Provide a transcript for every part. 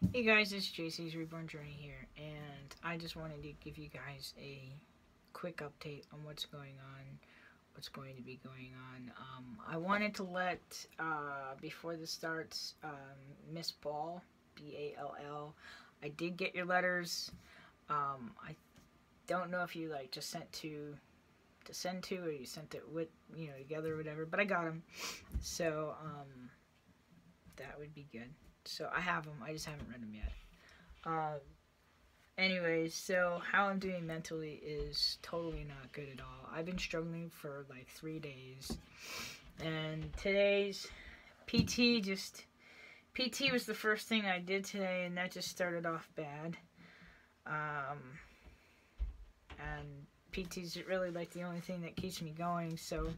Hey guys, it's jcsreborn Journey here, and I just wanted to give you guys a quick update on what's going on, what's going to be going on. I wanted to let, before this starts, Miss Ball, Ball, I did get your letters. I don't know if you just sent to send to, or you sent it with, together or whatever, but I got them. So, that would be good. So I have them, I just haven't read them yet. Anyways, so how I'm doing mentally is totally not good at all. I've been struggling for like 3 days, and today's PT was the first thing I did today, and that just started off bad. And PT's really like the only thing that keeps me going, so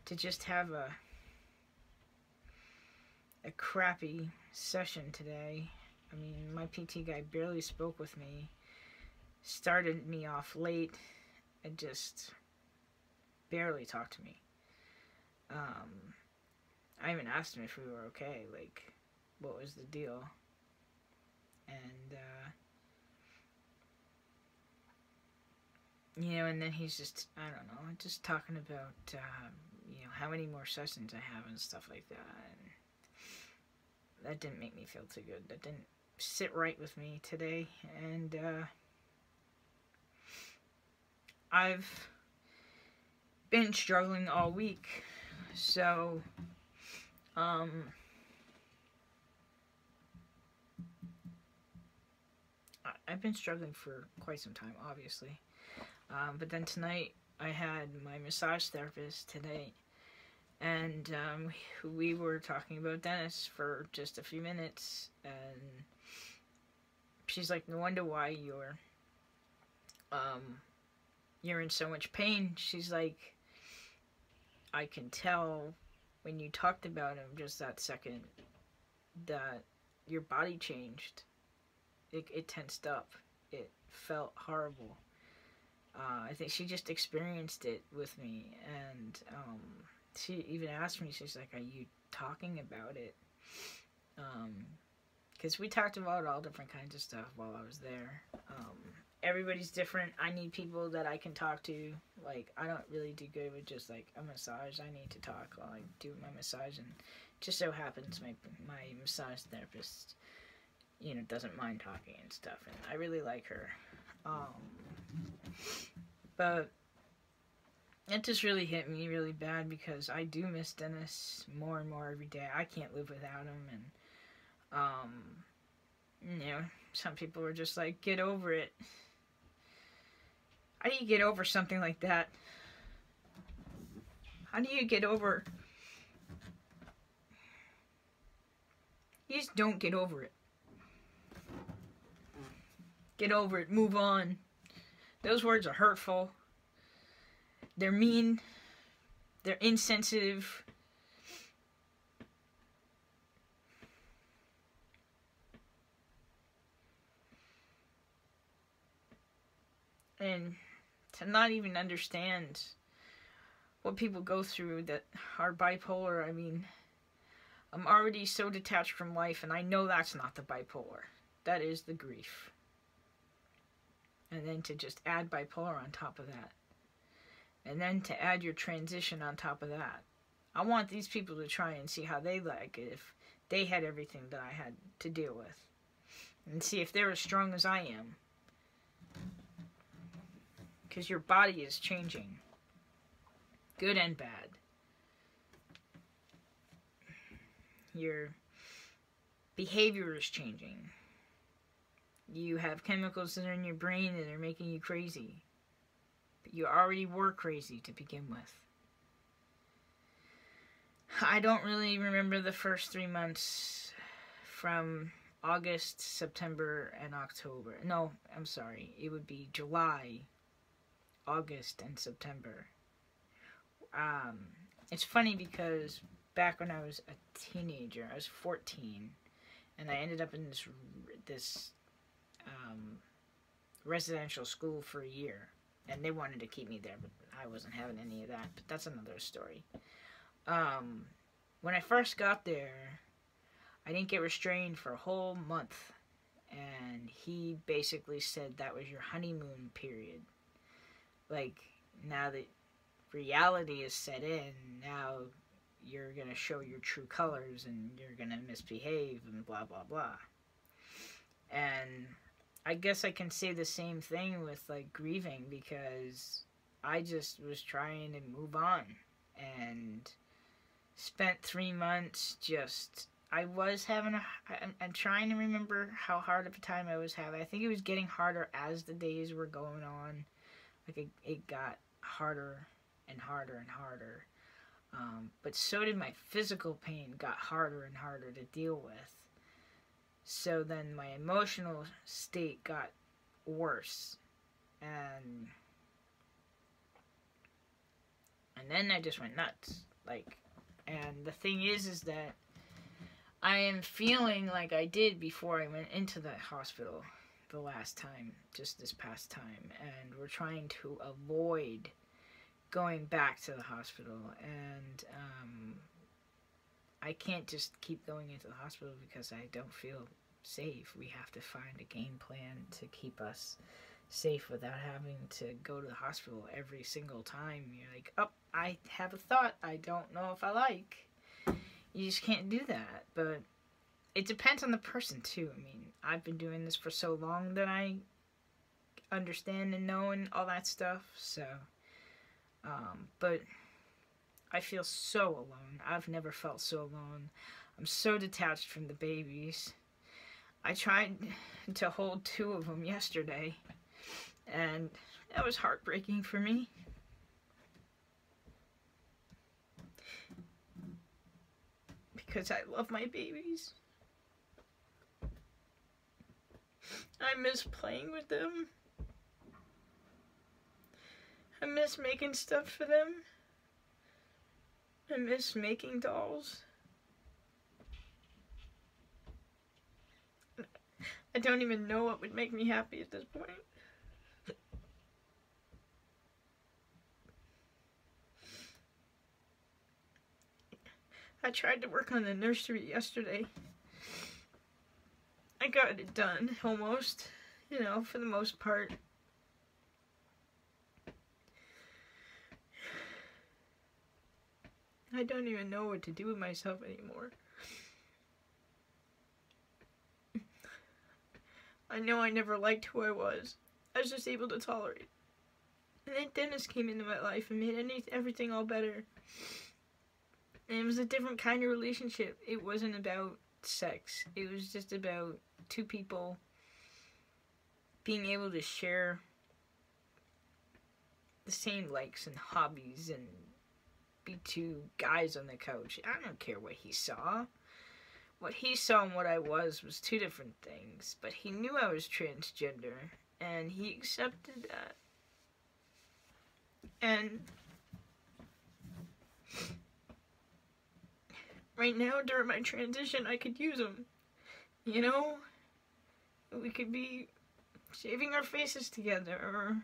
to just have a crappy session today. I mean, my PT guy barely spoke with me, started me off late, and just barely talked to me. I even asked him if we were okay, like, what was the deal? And, and then he's just, I don't know, just talking about, how many more sessions I have and stuff like that. And that didn't make me feel too good. That didn't sit right with me today. And I've been struggling all week. So I've been struggling for quite some time, obviously. But then tonight I had my massage therapist today, and we were talking about Dennis for just a few minutes, and she's like, no wonder why you're in so much pain. She's like, I can tell when you talked about him just that second that your body changed. It tensed up. It felt horrible. I think she just experienced it with me, and she even asked me, she's like, are you talking about it? Because we talked about all different kinds of stuff while I was there. Everybody's different. I need people that I can talk to. Like, I don't really do good with just like a massage. I need to talk while I do my massage, and just so happens my massage therapist, doesn't mind talking and stuff, and I really like her. But it just really hit me really bad, because I do miss Dennis more and more every day. I can't live without him, and some people are just like, get over it. How do you get over something like that? How do you get over? You just don't get over it. Get over it. Move on. Those words are hurtful. They're mean. They're insensitive. And to not even understand what people go through that are bipolar, I mean, I'm already so detached from life, and I know that's not the bipolar. That is the grief. And then to just add bipolar on top of that. And then to add your transition on top of that. I want these people to try and see how they like it if they had everything that I had to deal with. And see if they're as strong as I am. Because your body is changing. Good and bad. Your behavior is changing. You have chemicals that are in your brain that are making you crazy. But you already were crazy to begin with. I don't really remember the first 3 months from August, September, and October. No, I'm sorry. It would be July, August, and September. It's funny because back when I was a teenager, I was 14, and I ended up in this residential school for a year, and they wanted to keep me there, but I wasn't having any of that. But that's another story. When I first got there, I didn't get restrained for a whole month. and he basically said that was your honeymoon period. Like, now that reality is set in, now you're gonna show your true colors and you're gonna misbehave and blah blah blah. And I guess I can say the same thing with like grieving, because I just was trying to move on and spent 3 months just, I was having I'm trying to remember how hard of a time I was having. I think it was getting harder as the days were going on. Like it got harder and harder and harder. But so did my physical pain, got harder and harder to deal with. So then my emotional state got worse. And then I just went nuts. Like, and the thing is that I am feeling like I did before I went into the hospital the last time, just this past time. And we're trying to avoid going back to the hospital. And I can't just keep going into the hospital because I don't feel safe. We have to find a game plan to keep us safe without having to go to the hospital every single time. You're like, oh, I have a thought I don't know if I like. You just can't do that. But it depends on the person too. I mean, I've been doing this for so long that I understand and know and all that stuff. So, but I feel so alone. I've never felt so alone. I'm so detached from the babies. I tried to hold 2 of them yesterday, and that was heartbreaking for me. Because I love my babies. I miss playing with them. I miss making stuff for them. I miss making dolls. I don't even know what would make me happy at this point. I tried to work on the nursery yesterday. I got it done, almost, you know, for the most part. I don't even know what to do with myself anymore. I know I never liked who I was. I was just able to tolerate. And then Dennis came into my life and made everything all better. And it was a different kind of relationship. It wasn't about sex. It was just about 2 people being able to share the same likes and hobbies and be 2 guys on the couch. I don't care what he saw. What he saw and what I was 2 different things. But he knew I was transgender, and he accepted that. And right now, during my transition, I could use him. You know? We could be shaving our faces together, or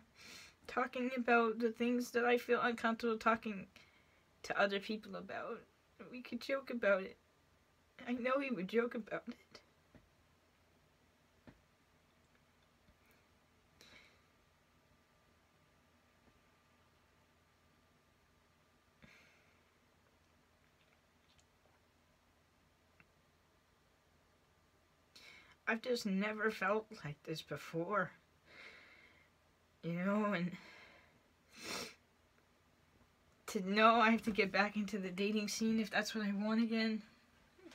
talking about the things that I feel uncomfortable talking to other people about. We could joke about it. I know he would joke about it. I've just never felt like this before. You know, and to know I have to get back into the dating scene if that's what I want again.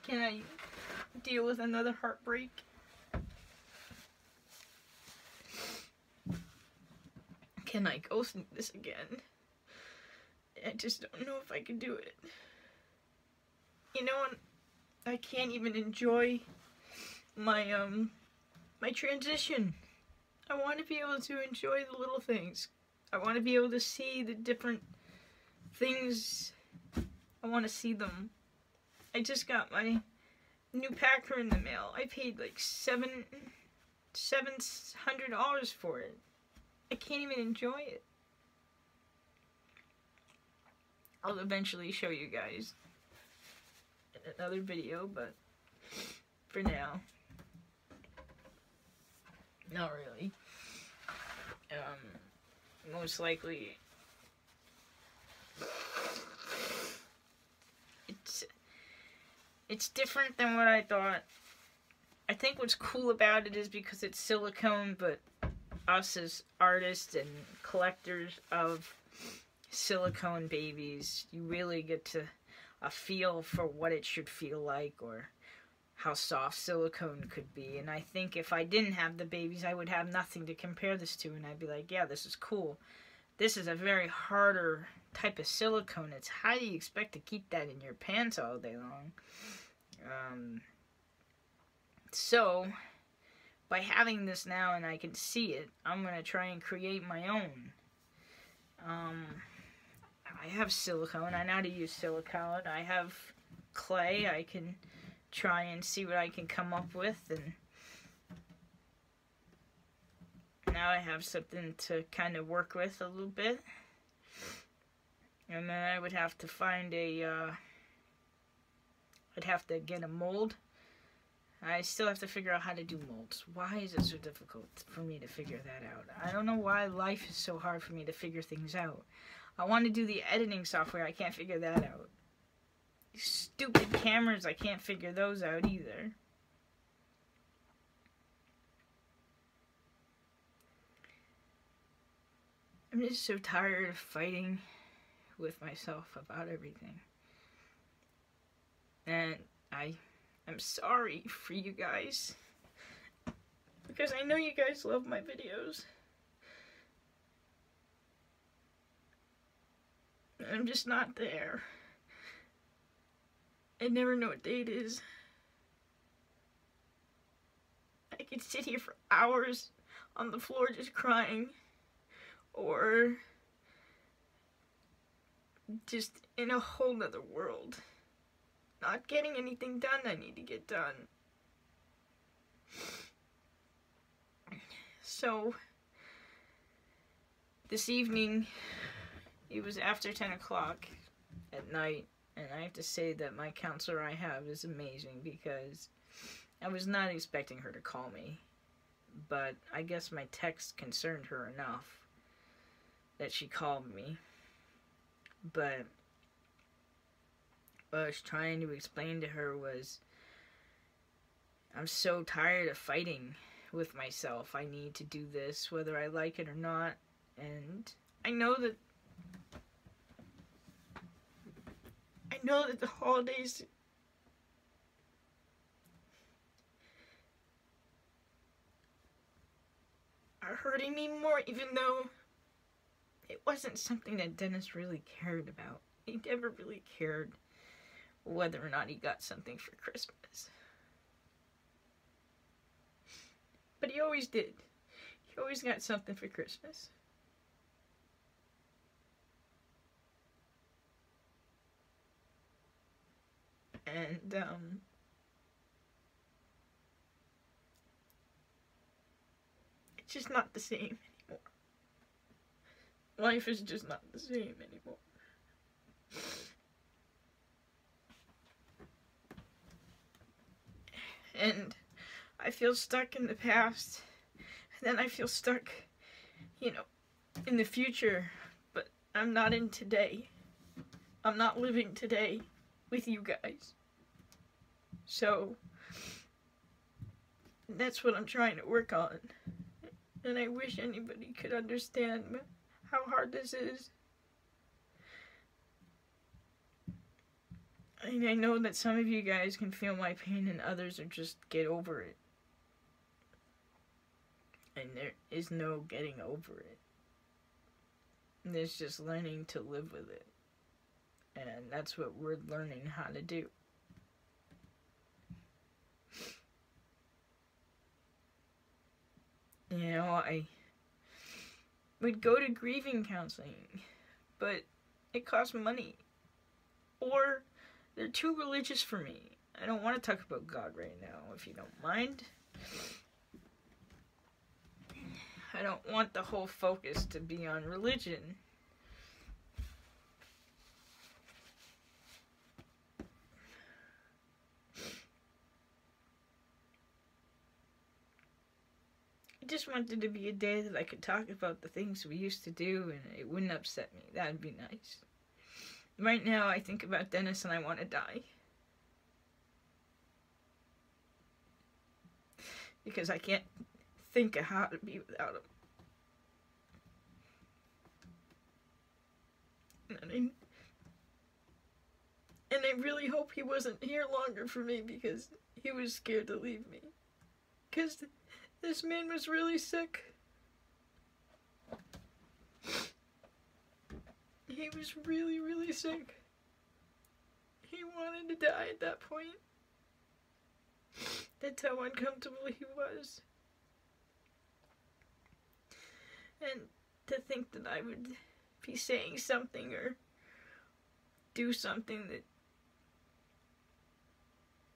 Can I deal with another heartbreak? Can I go through this again? I just don't know if I can do it. You know, I can't even enjoy my my transition. I want to be able to enjoy the little things. I want to be able to see the different things. I want to see them. I just got my new packer in the mail. I paid like $700 for it. I can't even enjoy it. I'll eventually show you guys in another video, but for now, Not really. Most likely, it's different than what I thought. I think what's cool about it is because it's silicone, but us as artists and collectors of silicone babies, you really get to a feel for what it should feel like, or how soft silicone could be. And I think if I didn't have the babies, I would have nothing to compare this to, and I'd be like, yeah, this is cool. This is a very harder type of silicone. It's how do you expect to keep that in your pants all day long? So, by having this now and I can see it, I'm going to try and create my own. I have silicone. I know how to use silicone. I have clay. I can try and see what I can come up with. And now I have something to kind of work with a little bit. And then I would have to find I'd have to get a mold. I still have to figure out how to do molds. Why is it so difficult for me to figure that out? I don't know why life is so hard for me to figure things out. I want to do the editing software. I can't figure that out. These stupid cameras, I can't figure those out either. I'm just so tired of fighting with myself about everything. And I'm sorry for you guys, because I know you guys love my videos. I'm just not there. I never know what day it is. I could sit here for hours on the floor just crying, or just in a whole nother world. Not getting anything done I need to get done. So, this evening, it was after 10 o'clock at night, and I have to say that my counselor I have is amazing, because I was not expecting her to call me, but I guess my text concerned her enough that she called me. But what I was trying to explain to her was, I'm so tired of fighting with myself. I need to do this whether I like it or not. And I know that the holidays are hurting me more, even though it wasn't something that Dennis really cared about. He never really cared whether or not he got something for Christmas. But he always did. He always got something for Christmas. And, it's just not the same anymore. Life is just not the same anymore. And I feel stuck in the past, and then I feel stuck, in the future, but I'm not in today. I'm not living today with you guys. So, that's what I'm trying to work on. And I wish anybody could understand how hard this is. And I know that some of you guys can feel my pain and others are just get over it. And there is no getting over it. There's just learning to live with it. And that's what we're learning how to do. I would go to grieving counseling, but it costs money. Or they're too religious for me. I don't want to talk about God right now, if you don't mind. I don't want the whole focus to be on religion. just wanted to be a day that I could talk about the things we used to do and it wouldn't upset me. That'd be nice. Right now, I think about Dennis and I want to die. Because I can't think of how to be without him. And I really hope he wasn't here longer for me because he was scared to leave me. Because this man was really sick. He was really, really sick. He wanted to die at that point. That's how uncomfortable he was. And to think that I would be saying something or do something that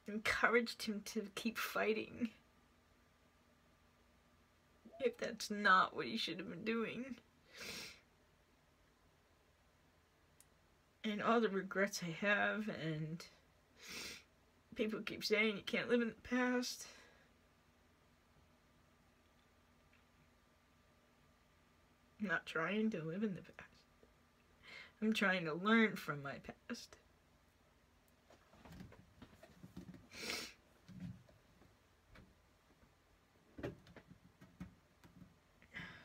encouraged him to keep fighting, if that's not what he should have been doing. And all the regrets I have, and people keep saying you can't live in the past. I'm not trying to live in the past. I'm trying to learn from my past.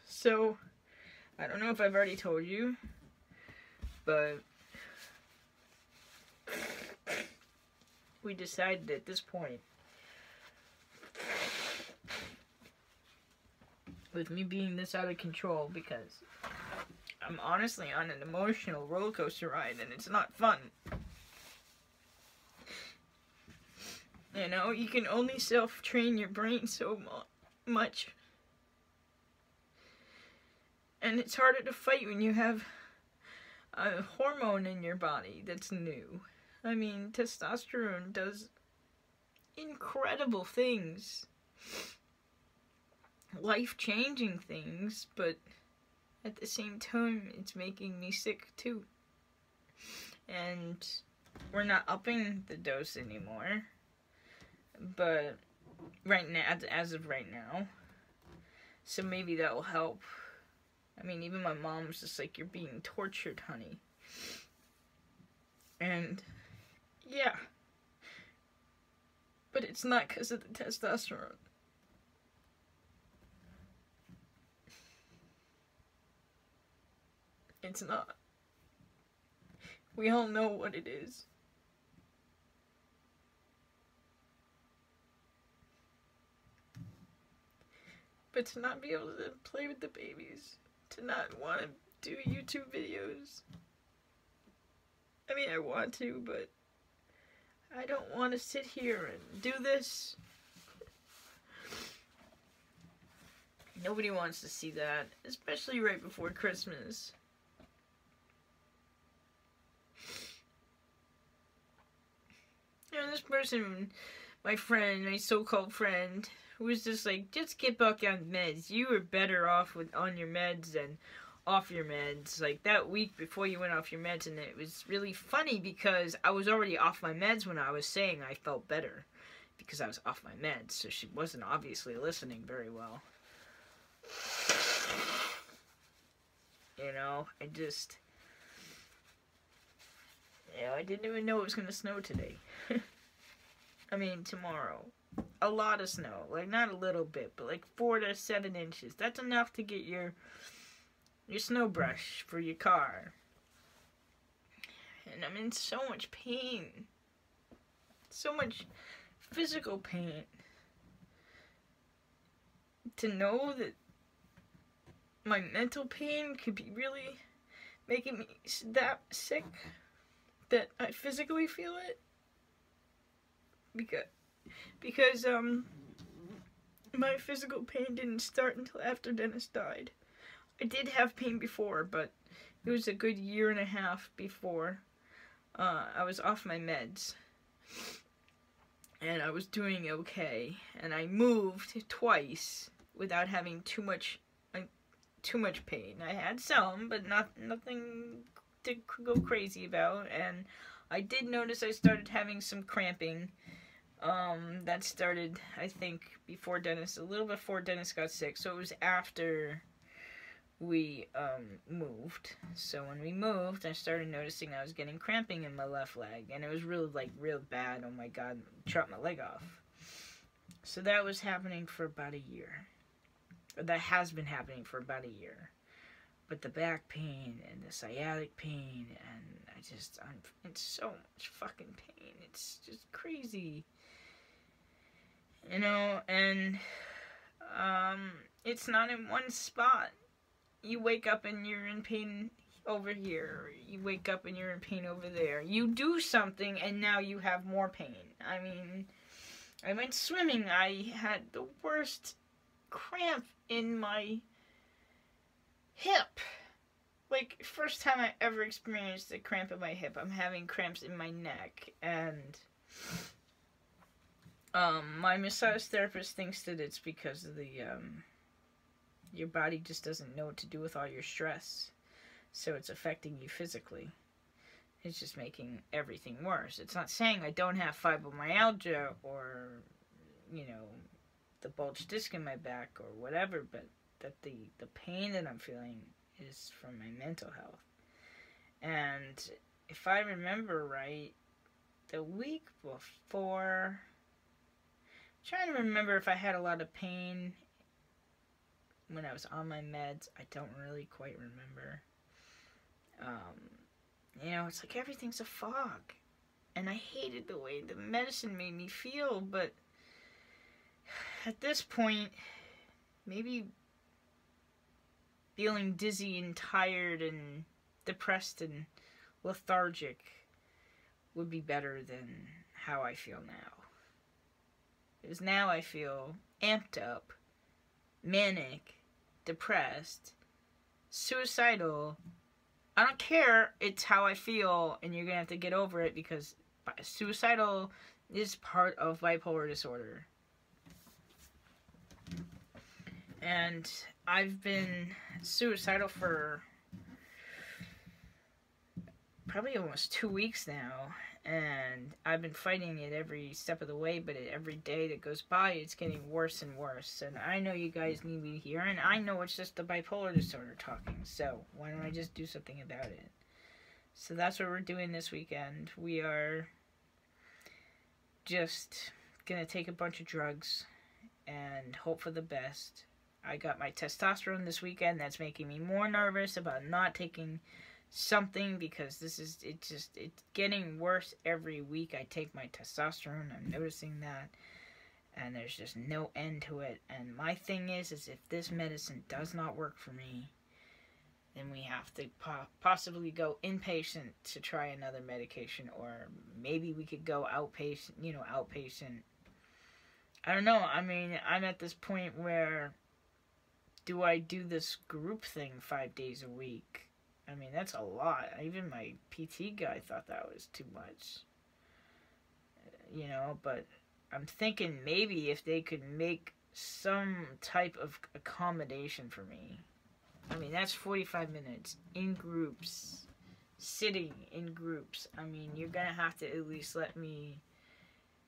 So, I don't know if I've already told you, but we decided at this point, with me being this out of control, because I'm honestly on an emotional roller coaster ride and it's not fun. You know, you can only self-train your brain so much. And it's harder to fight when you have a hormone in your body that's new. I mean, testosterone does incredible things. Life-changing things, but at the same time, it's making me sick too. And we're not upping the dose anymore. But right now, as of right now. So maybe that will help. I mean, even my mom's just like, you're being tortured, honey. And, yeah. But it's not because of the testosterone. It's not. We all know what it is. But to not be able to play with the babies, to not want to do YouTube videos. I mean, I want to, but I don't want to sit here and do this. Nobody wants to see that, especially right before Christmas. You know, this person, my friend, my so-called friend, was just like, just get back on meds. You were better off on your meds than off your meds. Like, that week before you went off your meds, and it was really funny because I was already off my meds when I was saying I felt better because I was off my meds, so she wasn't obviously listening very well. You know, I didn't even know it was gonna snow today. I mean, tomorrow. A lot of snow. Like, not a little bit, but like 4 to 7 inches. That's enough to get your snow brush for your car. And I'm in so much pain. So much physical pain. To know that my mental pain could be really making me that sick that I physically feel it. Because my physical pain didn't start until after Dennis died. I did have pain before, but it was a good 1.5 years before I was off my meds. And I was doing okay. And I moved twice without having too much pain. I had some, but nothing to go crazy about. And I did notice I started having some cramping That started, I think, before Dennis, a little before Dennis got sick. So it was after we moved. So when we moved, I started noticing I was getting cramping in my left leg, and it was really real bad. Oh my god, chopped my leg off. So that was happening for about a year. Or that has been happening for about a year. But the back pain and the sciatic pain, and I'm in so much fucking pain. It's just crazy. You know, and it's not in one spot. You wake up and you're in pain over here. You wake up and you're in pain over there. You do something and now you have more pain. I mean, I went swimming. I had the worst cramp in my hip. Like, first time I ever experienced a cramp in my hip. I'm having cramps in my neck. And my massage therapist thinks that it's because of the your body just doesn't know what to do with all your stress. So it's affecting you physically. It's just making everything worse. It's not saying I don't have fibromyalgia or, you know, the bulged disc in my back or whatever, but that the pain that I'm feeling is from my mental health. And if I remember right, the week before, I'm trying to remember if I had a lot of pain when I was on my meds. I don't really quite remember. You know, it's like everything's a fog. And I hated the way the medicine made me feel, but at this point, maybe feeling dizzy and tired and depressed and lethargic would be better than how I feel now. Because now I feel amped up, manic, depressed, suicidal. I don't care, it's how I feel, and you're gonna have to get over it, because suicidal is part of bipolar disorder. And I've been suicidal for probably almost 2 weeks now, and I've been fighting it every step of the way, but every day that goes by, it's getting worse and worse. And I know you guys need me here, and I know it's just the bipolar disorder talking, so why don't I just do something about it? So that's what we're doing this weekend. We are just gonna take a bunch of drugs and hope for the best. I got my testosterone this weekend. That's making me more nervous about not taking something, because it's getting worse every week I take my testosterone. I'm noticing that, and there's just no end to it. And my thing is if this medicine does not work for me, then we have to possibly go inpatient to try another medication, or maybe we could go outpatient. I don't know. I mean, I'm at this point where, do I do this group thing 5 days a week? I mean, that's a lot. Even my PT guy thought that was too much. You know, but I'm thinking maybe if they could make some type of accommodation for me. I mean, that's 45 minutes in groups, sitting in groups. I mean, you're going to have to at least let me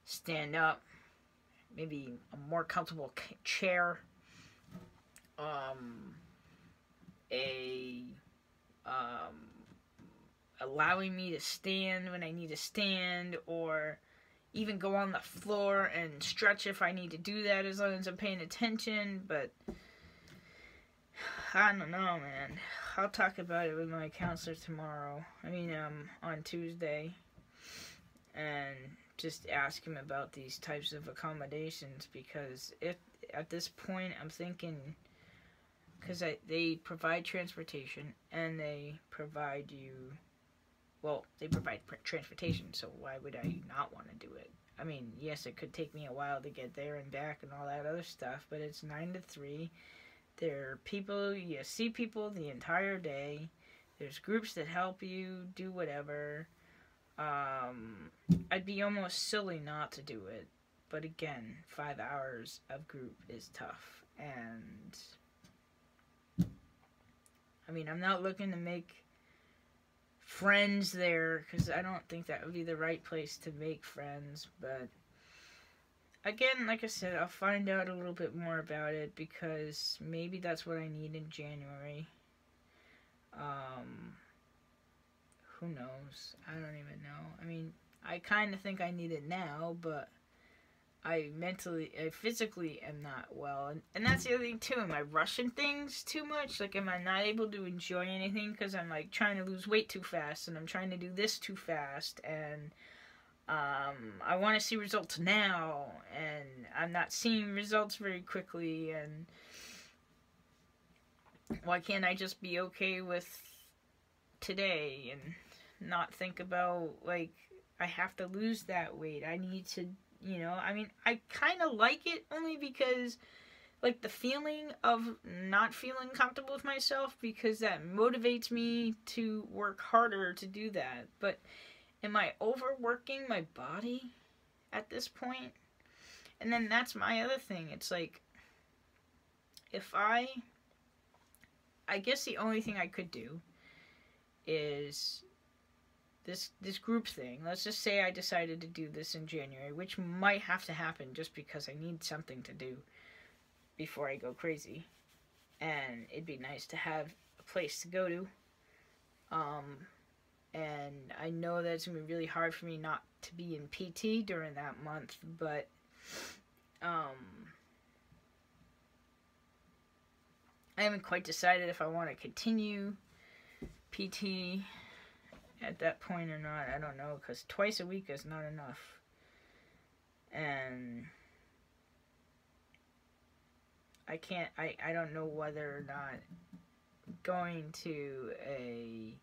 stand up, maybe a more comfortable chair, allowing me to stand when I need to stand, or even go on the floor and stretch if I need to do that, as long as I'm paying attention. But I don't know, man. I'll talk about it with my counselor tomorrow. On Tuesday. And just ask him about these types of accommodations, because if at this point I'm thinking, because they provide transportation, and they provide transportation, so why would I not want to do it? I mean, yes, it could take me a while to get there and back and all that other stuff, but it's 9 to 3. There are people, you see people the entire day. There's groups that help you do whatever. I'd be almost silly not to do it. But again, 5 hours of group is tough. And I mean, I'm not looking to make friends there, because I don't think that would be the right place to make friends. But again, like I said, I'll find out a little bit more about it because maybe that's what I need in January. Um, who knows? I don't even know. I mean, I kind of think I need it now, but I physically am not well. And that's the other thing, too. Am I rushing things too much? Like, am I not able to enjoy anything because I'm, like, trying to lose weight too fast and I'm trying to do this too fast and I want to see results now and I'm not seeing results very quickly, and why can't I just be okay with today and not think about, like, I have to lose that weight. I need to, I mean, I kind of like it only because, like, the feeling of not feeling comfortable with myself, because that motivates me to work harder to do that. But am I overworking my body at this point? And then that's my other thing. It's like, if I guess the only thing I could do is this group thing. Let's just say I decided to do this in January, which might have to happen just because I need something to do before I go crazy. And it'd be nice to have a place to go to. And I know that it's going to be really hard for me not to be in PT during that month, but I haven't quite decided if I want to continue PT at that point or not. I don't know, because twice a week is not enough. And I don't know whether or not going to a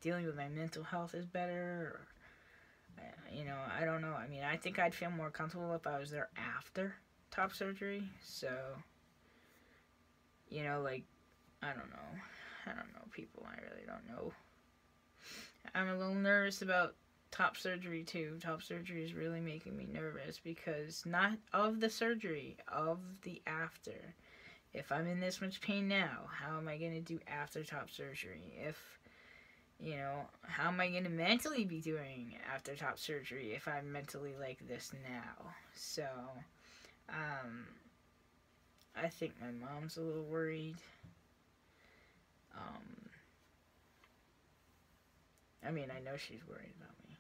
dealing with my mental health is better, or, I don't know. I mean, I think I'd feel more comfortable if I was there after top surgery, so, like, I don't know, people, I really don't know. I'm a little nervous about top surgery, too. Top surgery is really making me nervous, because not of the surgery, of the after. If I'm in this much pain now, how am I going to do after top surgery? How am I going to mentally be doing after top surgery if I'm mentally like this now? So, I think my mom's a little worried. I mean, I know she's worried about me.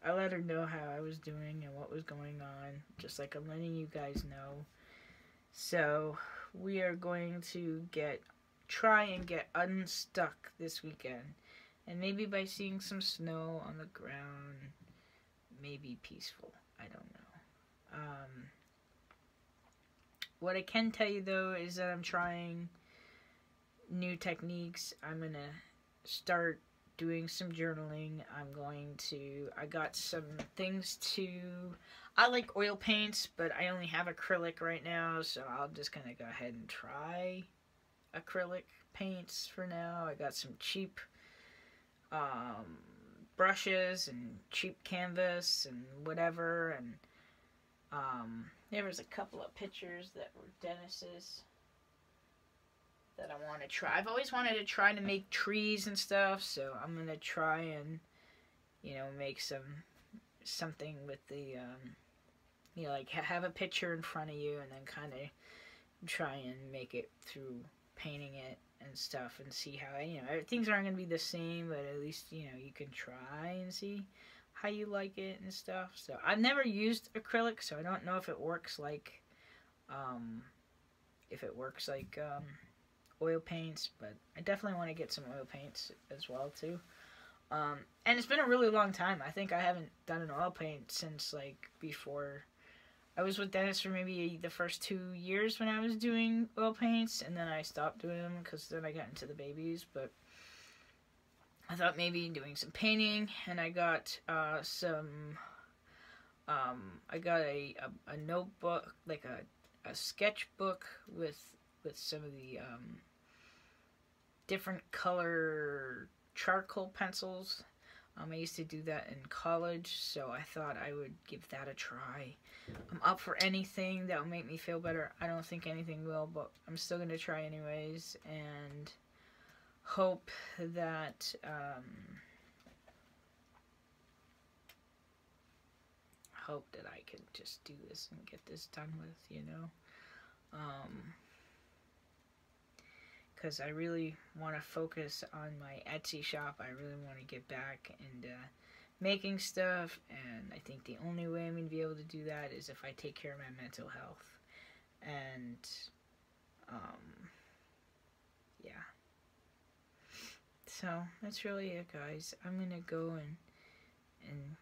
I let her know how I was doing and what was going on, just like I'm letting you guys know. So, we are going to try and get unstuck this weekend. And maybe by seeing some snow on the ground, maybe peaceful. I don't know. What I can tell you, though, is that I'm trying new techniques. I'm going to start doing some journaling. I got some things I like oil paints, but I only have acrylic right now, so I'll just kind of go ahead and try acrylic paints for now. I got some cheap brushes and cheap canvas and whatever, and there was a couple of pictures that were Dennis's that I want to try. I've always wanted to try to make trees and stuff, so I'm going to try and, make something with the, like have a picture in front of you and then kind of try and make it through painting it and stuff and see how, things aren't going to be the same, but at least, you can try and see how you like it and stuff. So I've never used acrylic, so I don't know if it works like, oil paints, but I definitely want to get some oil paints as well too. And it's been a really long time. I think I haven't done an oil paint since like before. I was with Dennis for maybe the first 2 years when I was doing oil paints, and then I stopped doing them because then I got into the babies. But I thought maybe doing some painting, and I got I got a notebook, like a sketchbook with some of the different color charcoal pencils. I used to do that in college, so I thought I would give that a try. I'm up for anything that will make me feel better. I don't think anything will, but I'm still going to try anyways, and hope that hope that I can just do this and get this done with, you know. Because I really want to focus on my Etsy shop. I really want to get back and making stuff, and I think the only way I'm going to be able to do that is if I take care of my mental health. And yeah, so that's really it, guys. I'm gonna go and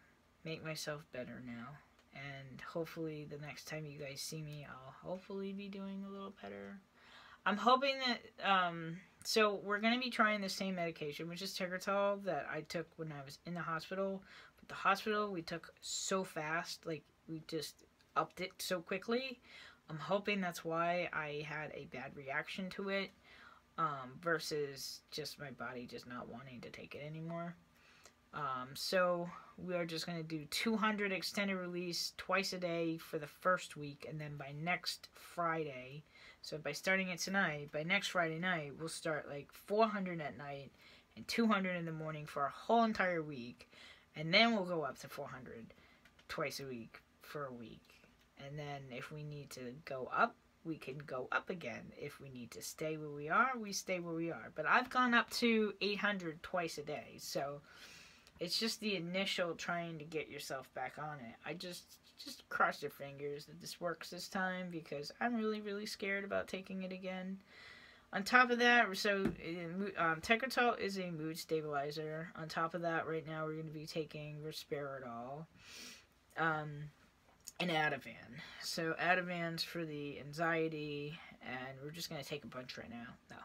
make myself better now, and hopefully the next time you guys see me, I'll hopefully be doing a little better. I'm hoping that so we're gonna be trying the same medication, which is Tegretol, that I took when I was in the hospital. But the hospital we took so fast, like we just upped it so quickly. I'm hoping that's why I had a bad reaction to it, versus just my body just not wanting to take it anymore. So we are just going to do 200 extended release twice a day for the first week, and then by next Friday, so by starting it tonight, by next Friday night, we'll start like 400 at night and 200 in the morning for a whole entire week, and then we'll go up to 400 twice a week for a week. And then if we need to go up, we can go up again. If we need to stay where we are, we stay where we are. But I've gone up to 800 twice a day. So it's just the initial trying to get yourself back on it. I just cross your fingers that this works this time, because I'm really, really scared about taking it again. On top of that, so Tegretol is a mood stabilizer. On top of that, right now we're going to be taking Risperidol. And Ativan. So Ativan's for the anxiety, and we're just going to take a bunch right now. No.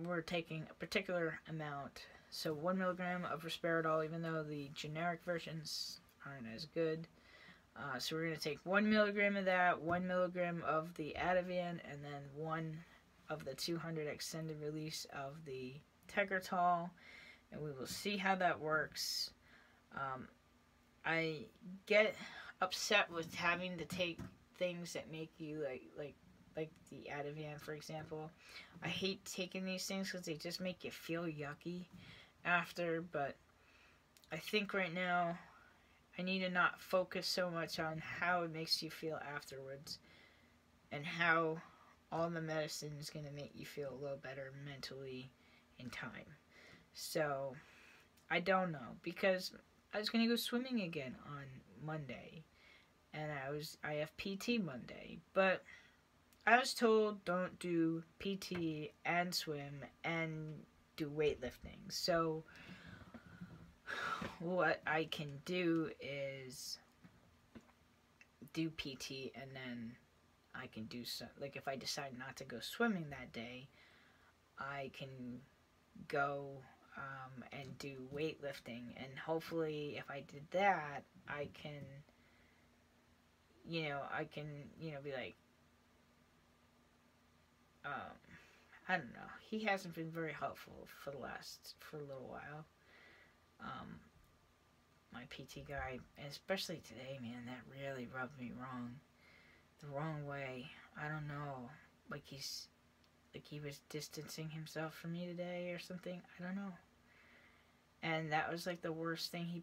We're taking a particular amount. So 1 milligram of Risperidol, even though the generic versions aren't as good. So we're going to take 1 milligram of that, 1 milligram of the Ativan, and then 1 of the 200 extended release of the Tegretol. And we will see how that works. I get upset with having to take things that make you like the Ativan, for example. I hate taking these things because they just make you feel yucky after, but I think right now I need to not focus so much on how it makes you feel afterwards and how all the medicine is going to make you feel a little better mentally in time. So I don't know, because I was going to go swimming again on Monday, and I have PT Monday, but I was told don't do PT and swim and do weightlifting. So what I can do is do PT, and then I can do some, like if I decide not to go swimming that day, I can go and do weightlifting, and hopefully if I did that, I can be like, I don't know. He hasn't been very helpful for a little while. My PT guy, and especially today, man, that really rubbed me the wrong way. I don't know. Like he was distancing himself from me today or something. I don't know. And that was like the worst thing he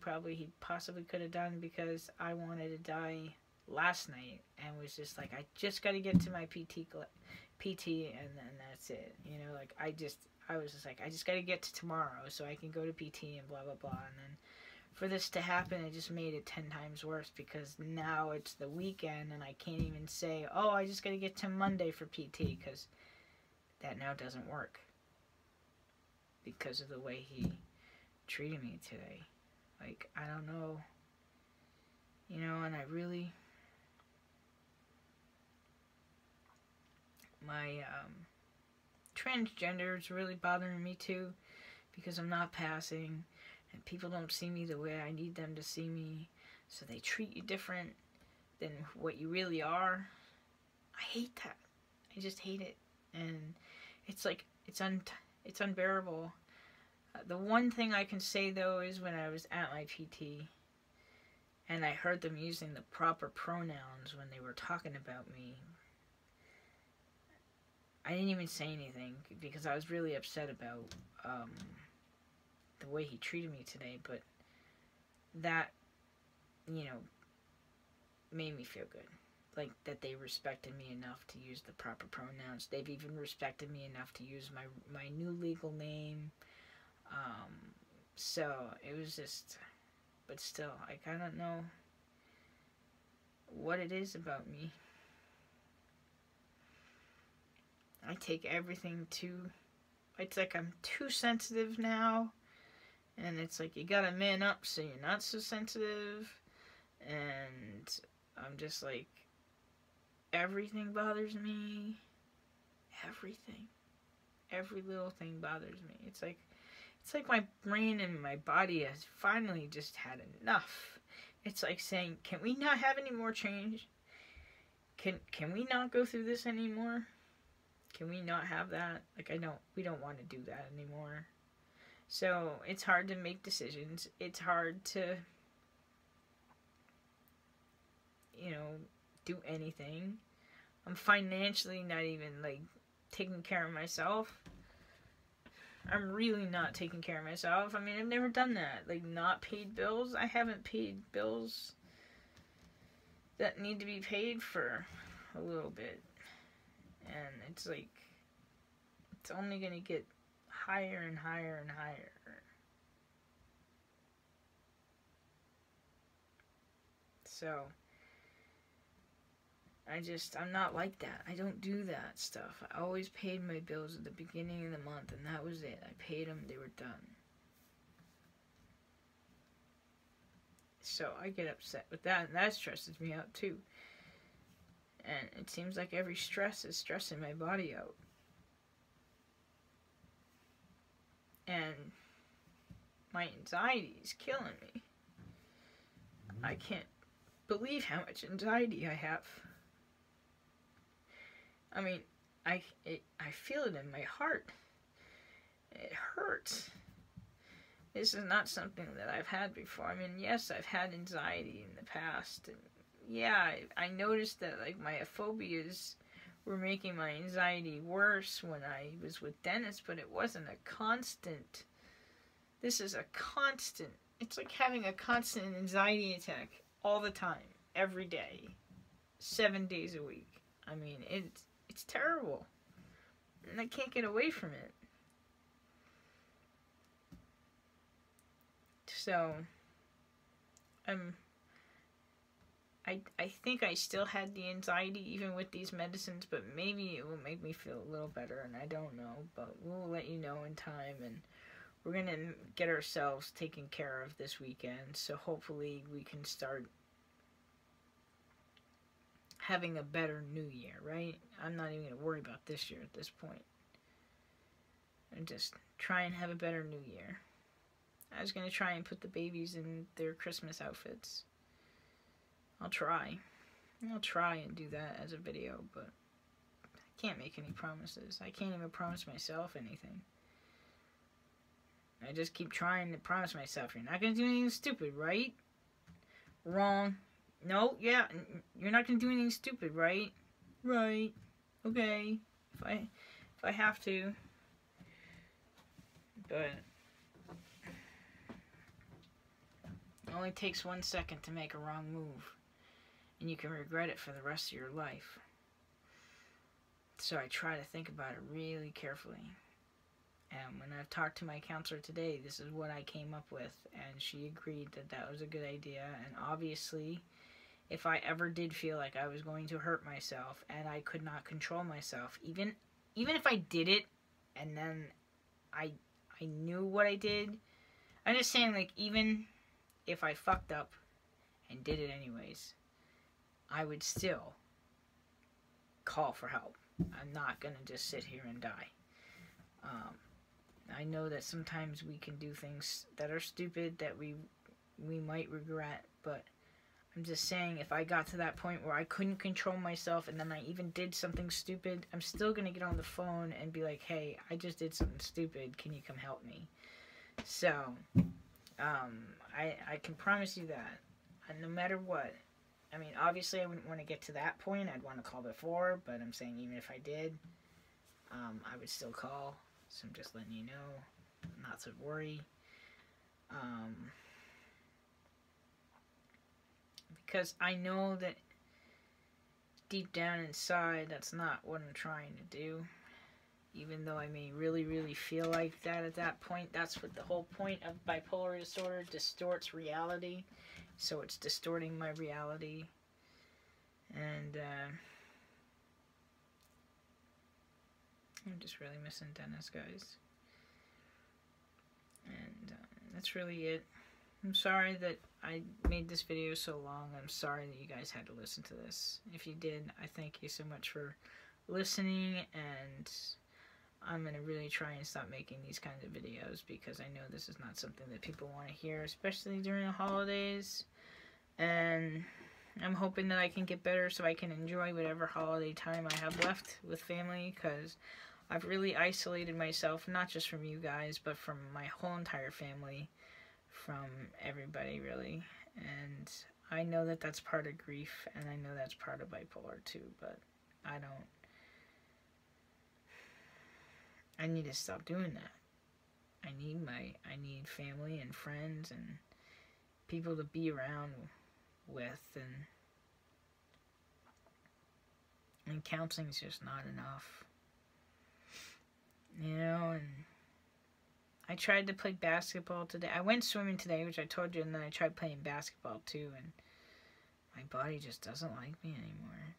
possibly could have done, because I wanted to die last night and was just like, I just got to get to my PT and then that's it. You know, like I was just like, I just got to get to tomorrow so I can go to PT and blah, blah, blah. And then for this to happen, it just made it 10 times worse, because now it's the weekend and I can't even say, oh, I just got to get to Monday for PT, because that now doesn't work because of the way he treated me today. Like, I don't know, you know, and I really, my transgender is really bothering me too, because I'm not passing and people don't see me the way I need them to see me, so they treat you different than what you really are. I hate that. I just hate it, and it's like, it's unbearable. The one thing I can say though is when I was at my PT and I heard them using the proper pronouns when they were talking about me, I didn't even say anything because I was really upset about the way he treated me today. But that, you know, made me feel good. Like, that they respected me enough to use the proper pronouns. They've even respected me enough to use my new legal name. So, it was just... But still, I don't know what it is about me. I take everything too... It's like I'm too sensitive now. And it's like, you gotta man up so you're not so sensitive. And I'm just like... Everything bothers me. Everything. Every little thing bothers me. It's like my brain and my body has finally just had enough. It's like saying, can we not have any more change? Can we not go through this anymore? Can we not have that? Like, we don't want to do that anymore. So, it's hard to make decisions. It's hard to, do anything. I'm financially not even, like, taking care of myself. I'm really not taking care of myself. I mean, I've never done that. Like, not paid bills. I haven't paid bills that need to be paid for a little bit. And it's like, it's only going to get higher and higher and higher. So, I'm not like that. I don't do that stuff. I always paid my bills at the beginning of the month, and that was it. I paid them, they were done. So I get upset with that, and that stresses me out too. And it seems like every stress is stressing my body out. And my anxiety is killing me. I can't believe how much anxiety I have. I mean, I feel it in my heart. It hurts. This is not something that I've had before. I mean, yes, I've had anxiety in the past. And yeah, I noticed that, like, my phobias were making my anxiety worse when I was with Dennis, but it wasn't a constant. This is a constant. It's like having a constant anxiety attack all the time, every day, 7 days a week. I mean, it's terrible, and I can't get away from it. So, I think I still had the anxiety even with these medicines, but maybe it will make me feel a little better, and I don't know, but we'll let you know in time, and we're going to get ourselves taken care of this weekend, so hopefully we can start having a better new year, right? I'm not even going to worry about this year at this point. And just try and have a better new year. I was going to try and put the babies in their Christmas outfits. I'll try and do that as a video, but I can't make any promises. I can't even promise myself anything. I just keep trying to promise myself, you're not going to do anything stupid, right? Wrong. No, yeah, you're not going to do anything stupid, right? Right. Okay. If I have to. But it only takes 1 second to make a wrong move, and you can regret it for the rest of your life. So I try to think about it really carefully. And when I've talked to my counselor today, this is what I came up with, and she agreed that that was a good idea. And obviously, if I ever did feel like I was going to hurt myself and I could not control myself, even if I did it and then I knew what I did, I'm just saying, like, even if I fucked up and did it anyways, I would still call for help. I'm not gonna just sit here and die. I know that sometimes we can do things that are stupid that we might regret, but I'm just saying, if I got to that point where I couldn't control myself and then I even did something stupid, I'm still gonna get on the phone and be like, hey, I just did something stupid, can you come help me? So, I can promise you that, and no matter what, I mean, obviously I wouldn't want to get to that point, I'd want to call before, but I'm saying even if I did, I would still call, so I'm just letting you know, not to worry. because I know that deep down inside, that's not what I'm trying to do. Even though I may really, really feel like that at that point. That's what the whole point of bipolar disorder distorts reality. So it's distorting my reality. And I'm just really missing Dennis, guys. And that's really it. I'm sorry that I made this video so long. I'm sorry that you guys had to listen to this. If you did, I thank you so much for listening, and I'm going to really try and stop making these kinds of videos because I know this is not something that people want to hear, especially during the holidays. And I'm hoping that I can get better so I can enjoy whatever holiday time I have left with family, because I've really isolated myself, not just from you guys, but from my whole entire family, from everybody, really. And I know that that's part of grief, and I know that's part of bipolar too, but I need to stop doing that. I need family and friends and people to be around with, and counseling's just not enough. You know, and I tried to play basketball today. I went swimming today, which I told you, and then I tried playing basketball too, and my body just doesn't like me anymore.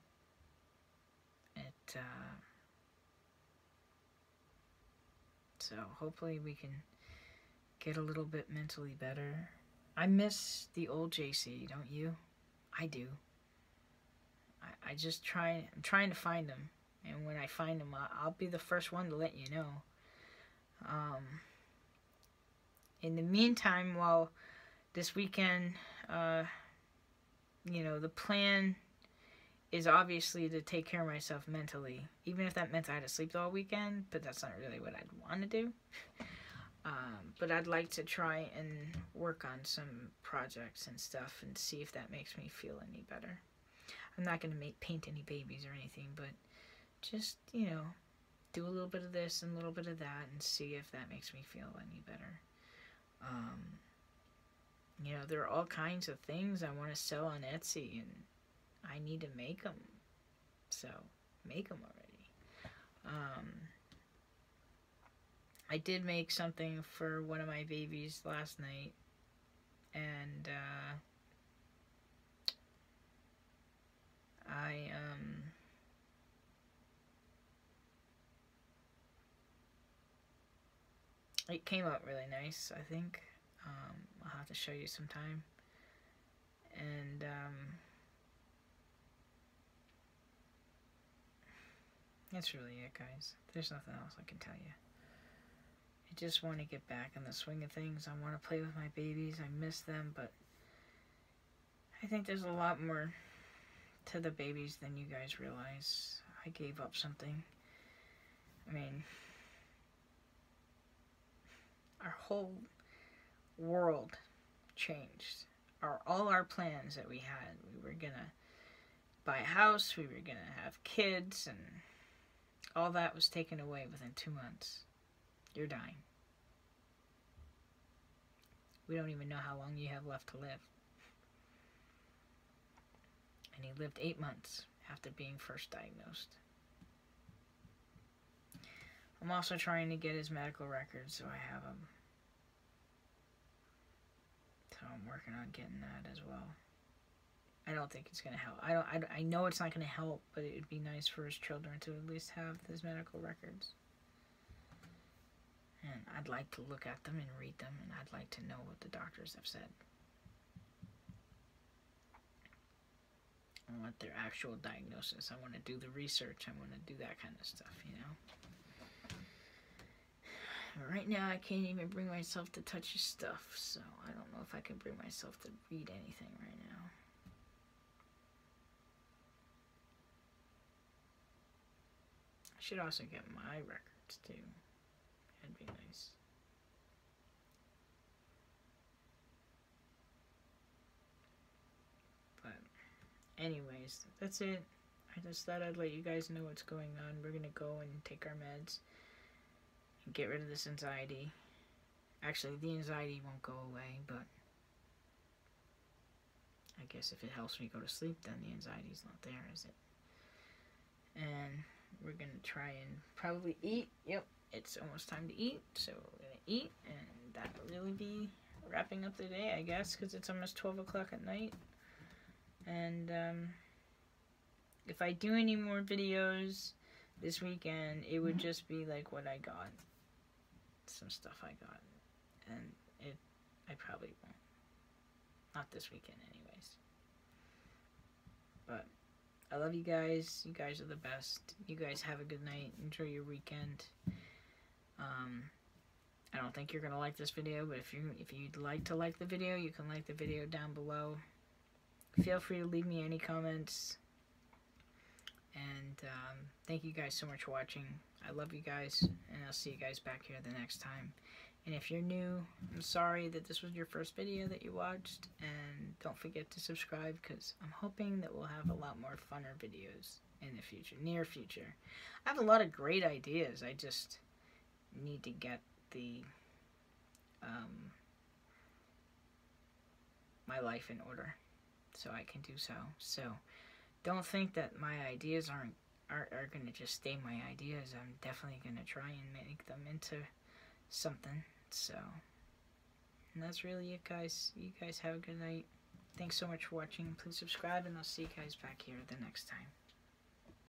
So hopefully we can get a little bit mentally better. I miss the old JC, don't you? I do. I'm trying to find him. And when I find him, I'll be the first one to let you know. In the meantime, while this weekend, you know, the plan is obviously to take care of myself mentally. Even if that meant I had to sleep all weekend, but that's not really what I'd want to do. But I'd like to try and work on some projects and stuff and see if that makes me feel any better. I'm not going to paint any babies or anything, but just, you know, do a little bit of this and a little bit of that and see if that makes me feel any better. You know, there are all kinds of things I want to sell on Etsy, and I need to make them. So, make them already. I did make something for one of my babies last night, and it came out really nice, I think. I'll have to show you sometime. And that's really it, guys. There's nothing else I can tell you. I just want to get back in the swing of things. I want to play with my babies. I miss them, but I think there's a lot more to the babies than you guys realize. I gave up something. I mean, our whole world changed. All our plans that we had. We were gonna buy a house, we were gonna have kids, and all that was taken away within 2 months. You're dying. We don't even know how long you have left to live. And he lived 8 months after being first diagnosed. I'm also trying to get his medical records so I have them. So I'm working on getting that as well. I don't think it's going to help. I know it's not going to help, but it would be nice for his children to at least have his medical records. And I'd like to look at them and read them, and I'd like to know what the doctors have said. I want their actual diagnosis. I want to do the research. I want to do that kind of stuff, you know. Right now, I can't even bring myself to touch his stuff, so I don't know if I can bring myself to read anything right now. I should also get my records, too. That'd be nice. But, anyways, that's it. I just thought I'd let you guys know what's going on. We're gonna go and take our meds and get rid of this anxiety. Actually, the anxiety won't go away, but I guess if it helps me go to sleep, then the anxiety's not there, is it? And we're gonna try and probably eat. Yep, it's almost time to eat, so we're gonna eat, and that will really be wrapping up the day, I guess, because it's almost 12 o'clock at night. And if I do any more videos this weekend, it would just be like what I got, some stuff I got, and I probably won't. Not this weekend, anyways. But I love you guys. You guys are the best. You guys have a good night. Enjoy your weekend. I don't think you're gonna like this video, but if you'd like to like the video, you can like the video down below. Feel free to leave me any comments. And thank you guys so much for watching. I love you guys, and I'll see you guys back here the next time. And if you're new, I'm sorry that this was your first video that you watched, and don't forget to subscribe, because I'm hoping that we'll have a lot more funner videos in the future, near future. I have a lot of great ideas. I just need to get the my life in order so I can do so. So don't think that my ideas are going to just stay my ideas. I'm definitely going to try and make them into something. So, and that's really it, guys. You guys have a good night. Thanks so much for watching. Please subscribe, and I'll see you guys back here the next time.